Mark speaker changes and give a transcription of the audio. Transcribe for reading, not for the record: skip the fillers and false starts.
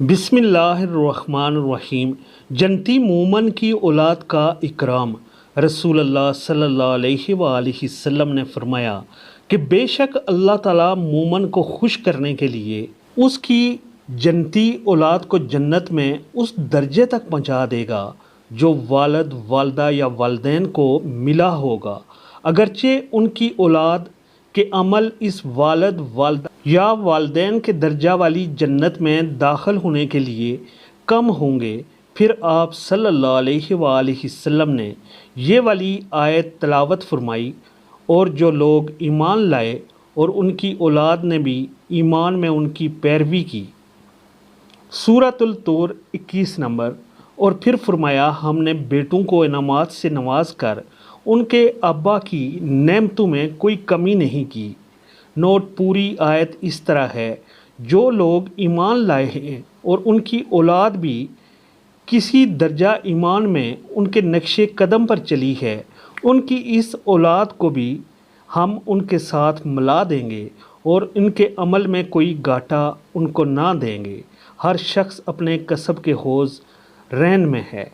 Speaker 1: بسم اللہ الرحمن الرحیم۔ جنتی مومن کی اولاد کا اکرام۔ رسول اللہ صلی اللہ علیہ وآلہ وسلم نے فرمایا کہ بے شک اللہ تعالیٰ مومن کو خوش کرنے کے لیے اس کی جنتی اولاد کو جنت میں اس درجے تک پہنچا دے گا جو والد والدہ یا والدین کو ملا ہوگا، اگرچہ ان کی اولاد کے عمل اس والد والدہ یا والدین کے درجہ والی جنت میں داخل ہونے کے لیے کم ہوں گے۔ پھر آپ صلی اللہ علیہ وآلہ وسلم نے یہ والی آیت تلاوت فرمائی، اور جو لوگ ایمان لائے اور ان کی اولاد نے بھی ایمان میں ان کی پیروی کی۔ سورۃ الطور 21 نمبر۔ اور پھر فرمایا ہم نے بیٹوں کو انعامات سے نواز کر ان کے ابا کی نعمتوں میں کوئی کمی نہیں کی۔ نوٹ: پوری آیت اس طرح ہے: جو لوگ ایمان لائے ہیں اور ان کی اولاد بھی کسی درجہ ایمان میں ان کے نقش قدم پر چلی ہے، ان کی اس اولاد کو بھی ہم ان کے ساتھ ملا دیں گے اور ان کے عمل میں کوئی گھاٹا ان کو نہ دیں گے۔ ہر شخص اپنے کسب کے حوض رین میں ہے۔